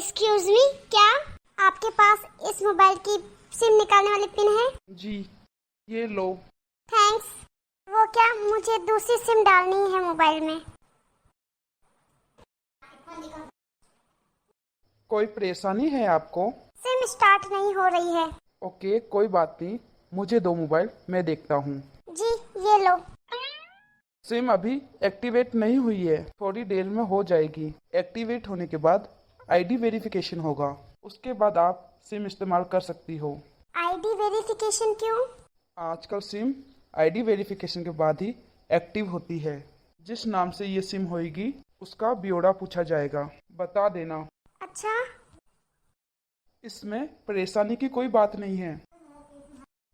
Excuse me, क्या आपके पास इस मोबाइल की सिम निकालने वाली पिन है? जी, ये लो। थैंक्स। वो क्या, मुझे दूसरी सिम डालनी है मोबाइल में। कोई परेशानी है आपको? सिम स्टार्ट नहीं हो रही है। ओके, कोई बात नहीं, मुझे दो मोबाइल, मैं देखता हूँ। जी, ये लो। सिम अभी एक्टिवेट नहीं हुई है, थोड़ी देर में हो जाएगी। एक्टिवेट होने के बाद आईडी वेरिफिकेशन होगा, उसके बाद आप सिम इस्तेमाल कर सकती हो। आईडी वेरिफिकेशन क्यों? आजकल सिम आईडी वेरिफिकेशन के बाद ही एक्टिव होती है। जिस नाम से ये सिम होगी उसका ब्यौरा पूछा जाएगा, बता देना। अच्छा। इसमें परेशानी की कोई बात नहीं है।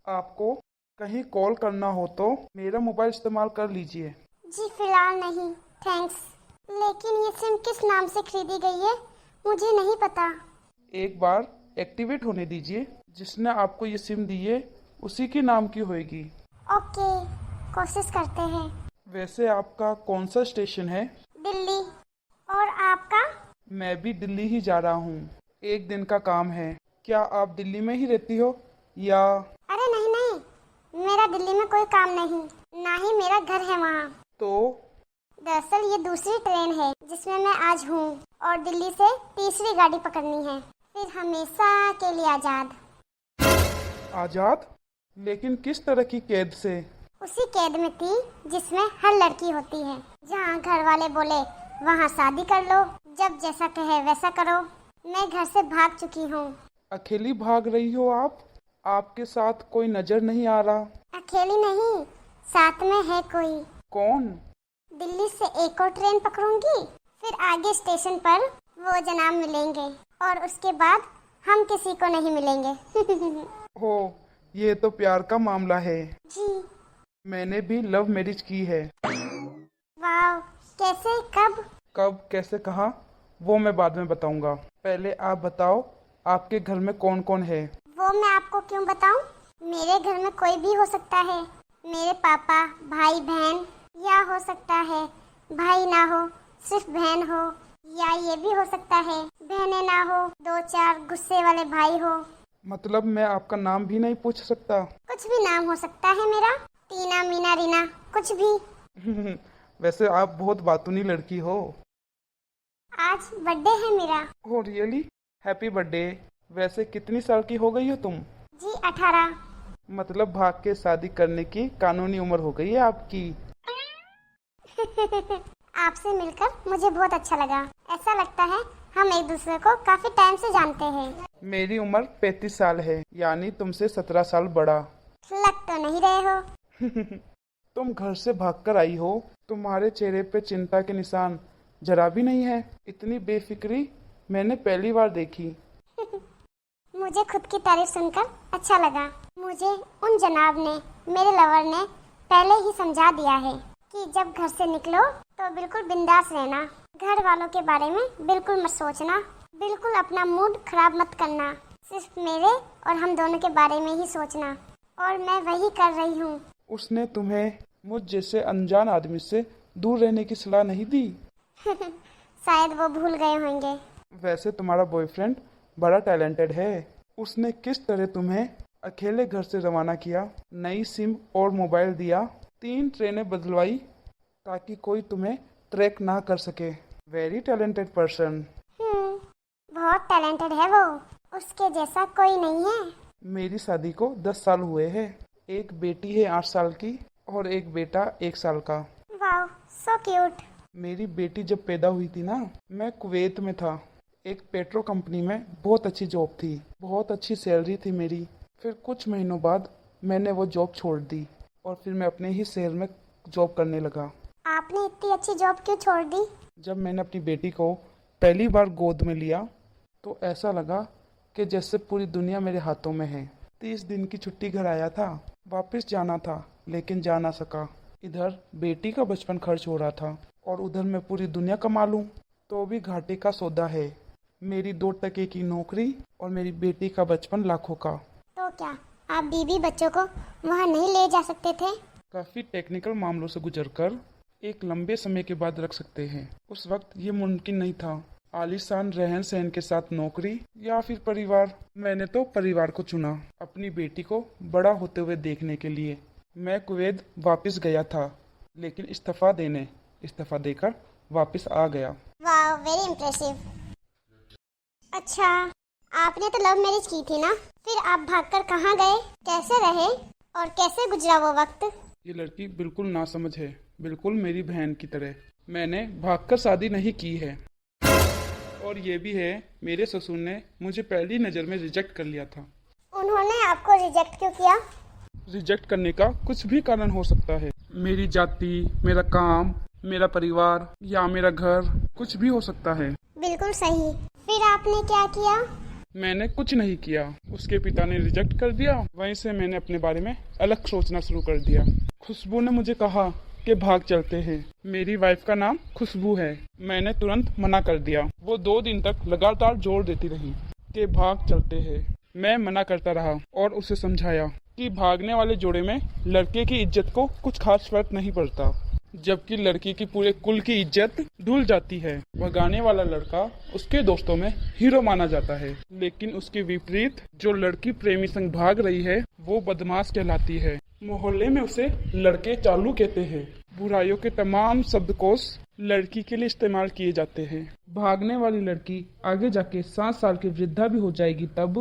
आपको कहीं कॉल करना हो तो मेरा मोबाइल इस्तेमाल कर लीजिए। जी फिलहाल नहीं, थैंक्स। लेकिन ये सिम किस नाम से खरीदी गई है, मुझे नहीं पता। एक बार एक्टिवेट होने दीजिए, जिसने आपको ये सिम दी है उसी के नाम की होएगी। ओके, कोशिश करते हैं। वैसे आपका कौन सा स्टेशन है? दिल्ली। और आपका? मैं भी दिल्ली ही जा रहा हूँ, एक दिन का काम है। क्या आप दिल्ली में ही रहती हो या? अरे नहीं नहीं, मेरा दिल्ली में कोई काम नहीं, ना ही मेरा घर है वहाँ। तो दरअसल ये दूसरी ट्रेन है जिसमें मैं आज हूँ, और दिल्ली से तीसरी गाड़ी पकड़नी है, फिर हमेशा के लिए आजाद। आजाद? लेकिन किस तरह की कैद से? उसी कैद में थी जिसमें हर लड़की होती है, जहाँ घर वाले बोले वहाँ शादी कर लो, जब जैसा कहे वैसा करो। मैं घर से भाग चुकी हूँ। अकेली भाग रही हो आप? आपके साथ कोई नजर नहीं आ रहा? अकेली नहीं, साथ में है कोई। कौन? दिल्ली से एक और ट्रेन पकड़ूंगी, फिर आगे स्टेशन पर वो जनाब मिलेंगे, और उसके बाद हम किसी को नहीं मिलेंगे। हो, ये तो प्यार का मामला है। जी। मैंने भी लव मैरिज की है। वाह, कैसे, कब? कब कैसे कहा वो मैं बाद में बताऊंगा। पहले आप बताओ, आपके घर में कौन कौन है? वो मैं आपको क्यों बताऊं? मेरे घर में कोई भी हो सकता है। मेरे पापा, भाई बहन, या हो सकता है भाई ना हो, सिर्फ बहन हो, या ये भी हो सकता है बहनें ना हो, दो चार गुस्से वाले भाई हो। मतलब मैं आपका नाम भी नहीं पूछ सकता? कुछ भी नाम हो सकता है मेरा, टीना, मीना, रीना, कुछ भी। वैसे आप बहुत बातूनी लड़की हो। आज बर्थडे है मेरा। Oh really? Happy birthday. वैसे कितनी साल की हो गई हो तुम? जी 18। मतलब भाग के शादी करने की कानूनी उम्र हो गई है आपकी। आपसे मिलकर मुझे बहुत अच्छा लगा। ऐसा लगता है हम एक दूसरे को काफी टाइम से जानते हैं। मेरी उम्र 35 साल है, यानी तुमसे 17 साल बड़ा। लग तो नहीं रहे हो। तुम घर से भागकर आई हो, तुम्हारे चेहरे पे चिंता के निशान जरा भी नहीं है। इतनी बेफिक्री मैंने पहली बार देखी। मुझे खुद की तारीफ सुनकर अच्छा लगा। मुझे उन जनाब ने, मेरे लवर ने पहले ही समझा दिया है कि जब घर से निकलो तो बिल्कुल बिंदास रहना, घर वालों के बारे में बिल्कुल मत सोचना, बिल्कुल अपना मूड खराब मत करना, सिर्फ मेरे और हम दोनों के बारे में ही सोचना। और मैं वही कर रही हूँ। उसने तुम्हें मुझ जैसे अनजान आदमी से दूर रहने की सलाह नहीं दी? शायद वो भूल गए होंगे। वैसे तुम्हारा बॉयफ्रेंड बड़ा टैलेंटेड है। उसने किस तरह तुम्हें अकेले घर से रवाना किया, नई सिम और मोबाइल दिया, 3 ट्रेनें बदलवाई ताकि कोई तुम्हें ट्रैक ना कर सके। Very talented person. बहुत टैलेंटेड है वो, उसके जैसा कोई नहीं है। मेरी शादी को 10 साल हुए हैं। एक बेटी है 8 साल की और एक बेटा 1 साल का। वाह, सो क्यूट। मेरी बेटी जब पैदा हुई थी ना, मैं कुवैत में था, एक पेट्रो कंपनी में। बहुत अच्छी जॉब थी, बहुत अच्छी सैलरी थी मेरी। फिर कुछ महीनों बाद मैंने वो जॉब छोड़ दी और फिर मैं अपने ही शहर में जॉब करने लगा। आपने इतनी अच्छी जॉब क्यों छोड़ दी? जब मैंने अपनी बेटी को पहली बार गोद में लिया तो ऐसा लगा कि जैसे पूरी दुनिया मेरे हाथों में है। 30 दिन की छुट्टी घर आया था, वापस जाना था लेकिन जा ना सका। इधर बेटी का बचपन खर्च हो रहा था और उधर मैं पूरी दुनिया कमा लूं तो भी घाटे का सौदा है। मेरी 2 टके की नौकरी और मेरी बेटी का बचपन लाखों का। तो क्या आप बीवी बच्चों को वहाँ नहीं ले जा सकते थे? काफी टेक्निकल मामलों से गुजरकर एक लंबे समय के बाद रख सकते हैं। उस वक्त ये मुमकिन नहीं था। आलीशान रहन सहन के साथ नौकरी या फिर परिवार? मैंने तो परिवार को चुना, अपनी बेटी को बड़ा होते हुए देखने के लिए। मैं कुवैत वापस गया था, लेकिन इस्तीफा देकर वापस आ गया। वाह, वेरी इम्प्रेसिव। अच्छा, आपने तो लव मैरिज की थी ना? फिर आप भागकर कहाँ गए, कैसे रहे और कैसे गुजरा वो वक्त? ये लड़की बिल्कुल नासमझ है, बिल्कुल मेरी बहन की तरह। मैंने भागकर शादी नहीं की है। और ये भी है, मेरे ससुर ने मुझे पहली नज़र में रिजेक्ट कर लिया था। उन्होंने आपको रिजेक्ट क्यों किया? रिजेक्ट करने का कुछ भी कारण हो सकता है। मेरी जाति, मेरा काम, मेरा परिवार या मेरा घर, कुछ भी हो सकता है। बिल्कुल सही। फिर आपने क्या किया? मैंने कुछ नहीं किया। उसके पिता ने रिजेक्ट कर दिया। वहीं से मैंने अपने बारे में अलग सोचना शुरू कर दिया। खुशबू ने मुझे कहा कि भाग चलते हैं। मेरी वाइफ का नाम खुशबू है। मैंने तुरंत मना कर दिया। वो 2 दिन तक लगातार जोर देती रही कि भाग चलते हैं। मैं मना करता रहा और उसे समझाया कि भागने वाले जोड़े में लड़के की इज्जत को कुछ खास फर्क नहीं पड़ता, जबकि लड़की की पूरे कुल की इज्जत धुल जाती है। भगाने वाला लड़का उसके दोस्तों में हीरो माना जाता है, लेकिन उसके विपरीत जो लड़की प्रेमी संग भाग रही है वो बदमाश कहलाती है। मोहल्ले में उसे लड़के चालू कहते हैं। बुराइयों के तमाम शब्दकोश लड़की के लिए इस्तेमाल किए जाते हैं। भागने वाली लड़की आगे जाके 7 साल की वृद्धा भी हो जाएगी, तब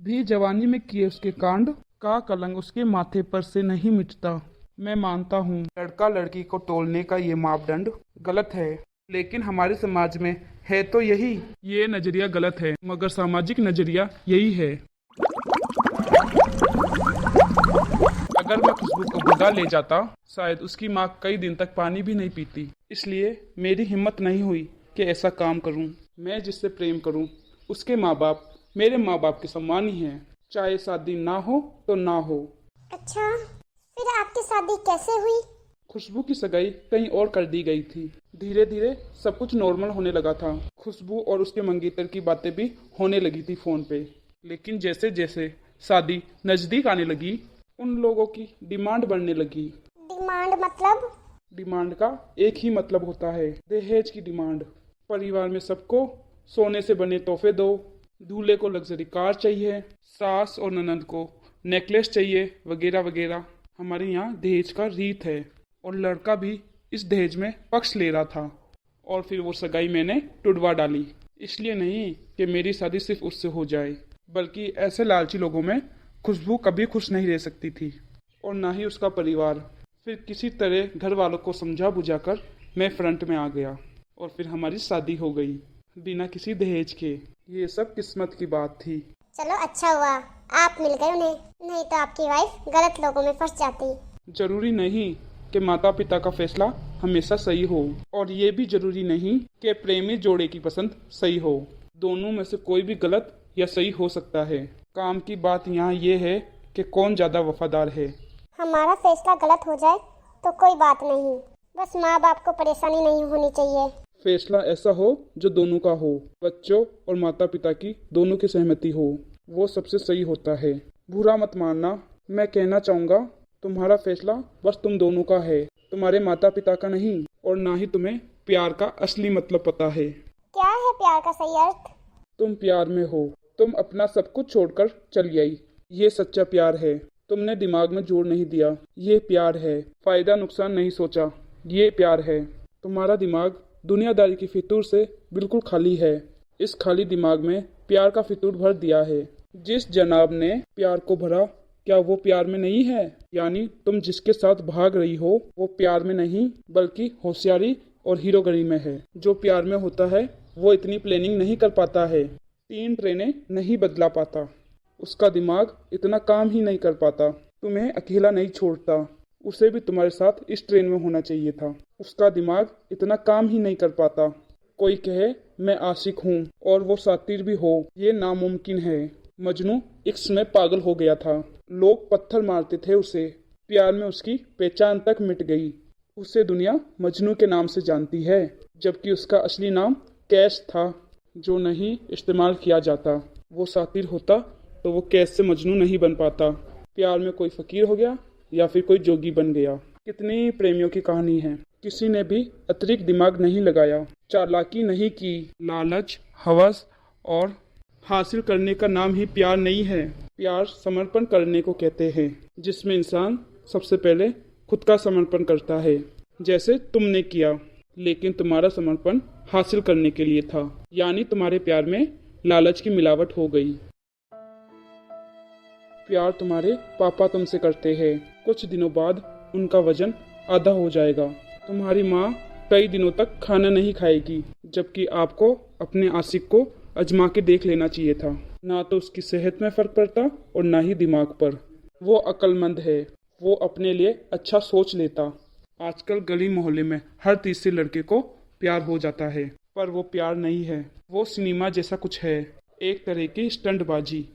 भी जवानी में किए उसके कांड का कलंक उसके माथे पर से नहीं मिटता। मैं मानता हूँ लड़का लड़की को तोलने का ये मापदंड गलत है, लेकिन हमारे समाज में है तो यही। ये नजरिया गलत है, मगर सामाजिक नजरिया यही है। अगर मैं खुशबू को भगा ले जाता, शायद उसकी माँ कई दिन तक पानी भी नहीं पीती। इसलिए मेरी हिम्मत नहीं हुई कि ऐसा काम करूं। मैं जिससे प्रेम करूं उसके माँ बाप मेरे माँ बाप के समान ही हैं, चाहे शादी ना हो तो ना हो। अच्छा, फिर आपकी शादी कैसे हुई? खुशबू की सगाई कहीं और कर दी गई थी। धीरे धीरे सब कुछ नॉर्मल होने लगा था। खुशबू और उसके मंगेतर की बातें भी होने लगी थी फोन पे। लेकिन जैसे जैसे शादी नजदीक आने लगी, उन लोगों की डिमांड बढ़ने लगी। डिमांड मतलब? डिमांड का एक ही मतलब होता है, दहेज की डिमांड। परिवार में सबको सोने से बने तोहफे दो, दूल्हे को लग्जरी कार चाहिए, सास और ननंद को नेकलेस चाहिए, वगैरह वगैरह। हमारे यहाँ दहेज का रीत है और लड़का भी इस दहेज में पक्ष ले रहा था। और फिर वो सगाई मैंने टुड़वा डाली। इसलिए नहीं कि मेरी शादी सिर्फ उससे हो जाए, बल्कि ऐसे लालची लोगों में खुशबू कभी खुश नहीं रह सकती थी, और ना ही उसका परिवार। फिर किसी तरह घर वालों को समझा बुझाकर मैं फ्रंट में आ गया और फिर हमारी शादी हो गई, बिना किसी दहेज के। ये सब किस्मत की बात थी। चलो अच्छा हुआ आप मिल गए उन्हें, नहीं तो आपकी वाइफ गलत लोगों में फंस जाती। जरूरी नहीं कि माता पिता का फैसला हमेशा सही हो, और ये भी जरूरी नहीं कि प्रेमी जोड़े की पसंद सही हो। दोनों में से कोई भी गलत या सही हो सकता है। काम की बात यहाँ ये है कि कौन ज्यादा वफादार है। हमारा फैसला गलत हो जाए तो कोई बात नहीं, बस माँ बाप को परेशानी नहीं होनी चाहिए। फैसला ऐसा हो जो दोनों का हो, बच्चों और माता पिता की दोनों की सहमति हो, वो सबसे सही होता है। बुरा मत मानना, मैं कहना चाहूँगा तुम्हारा फैसला बस तुम दोनों का है, तुम्हारे माता पिता का नहीं। और ना ही तुम्हें प्यार का असली मतलब पता है। क्या है प्यार का सही अर्थ? तुम प्यार में हो, तुम अपना सब कुछ छोड़कर चली आई, ये सच्चा प्यार है। तुमने दिमाग में जोर नहीं दिया, ये प्यार है। फायदा नुकसान नहीं सोचा, ये प्यार है। तुम्हारा दिमाग दुनियादारी की फितूर से बिल्कुल खाली है। इस खाली दिमाग में प्यार का फितूर भर दिया है। जिस जनाब ने प्यार को भरा, क्या वो प्यार में नहीं है? यानी तुम जिसके साथ भाग रही हो वो प्यार में नहीं, बल्कि होशियारी और हीरोगिरी में है। जो प्यार में होता है वो इतनी प्लानिंग नहीं कर पाता है, 3 ट्रेनें नहीं बदला पाता, उसका दिमाग इतना काम ही नहीं कर पाता, तुम्हें अकेला नहीं छोड़ता। उसे भी तुम्हारे साथ इस ट्रेन में होना चाहिए था, उसका दिमाग इतना काम ही नहीं कर पाता। कोई कहे मैं आशिक हूँ और वो सातिर भी हो, ये नामुमकिन है। मजनू इश्क में पागल हो गया था, लोग पत्थर मारते थे उसे। प्यार में उसकी पहचान तक मिट गई। उसे दुनिया मजनू के नाम से जानती है, जबकि उसका असली नाम कैश था, जो नहीं इस्तेमाल किया जाता। वो सातिर होता तो वो कैश से मजनू नहीं बन पाता। प्यार में कोई फकीर हो गया या फिर कोई जोगी बन गया। कितनी प्रेमियों की कहानी है किसी ने भी अतिरिक्त दिमाग नहीं लगाया, चालाकी नहीं की। लालच, हवस और हासिल करने का नाम ही प्यार नहीं है। प्यार समर्पण करने को कहते हैं, जिसमें इंसान सबसे पहले खुद का समर्पण करता है, जैसे तुमने किया। लेकिन तुम्हारा समर्पण हासिल करने के लिए था, यानी तुम्हारे प्यार में लालच की मिलावट हो गई। प्यार तुम्हारे पापा तुमसे करते हैं, कुछ दिनों बाद उनका वजन आधा हो जाएगा। तुम्हारी माँ कई दिनों तक खाना नहीं खाएगी, जबकि आपको अपने आशिक को आजमा के देख लेना चाहिए था। ना तो उसकी सेहत में फ़र्क पड़ता और ना ही दिमाग पर। वो अक्लमंद है, वो अपने लिए अच्छा सोच लेता। आजकल गली मोहल्ले में हर तीसरे लड़के को प्यार हो जाता है, पर वो प्यार नहीं है, वो सिनेमा जैसा कुछ है, एक तरह की स्टंटबाजी।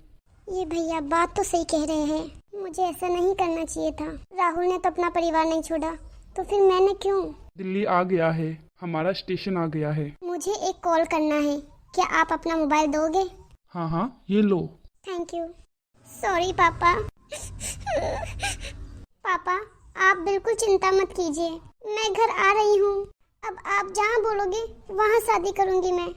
ये भैया बात तो सही कह रहे हैं, मुझे ऐसा नहीं करना चाहिए था। राहुल ने तो अपना परिवार नहीं छोड़ा, तो फिर मैंने क्यों? दिल्ली आ गया है, हमारा स्टेशन आ गया है। मुझे एक कॉल करना है, क्या आप अपना मोबाइल दोगे? हाँ हाँ, ये लो। Thank you. सॉरी पापा। पापा आप बिल्कुल चिंता मत कीजिए, मैं घर आ रही हूँ। अब आप जहाँ बोलोगे वहाँ शादी करूँगी मैं।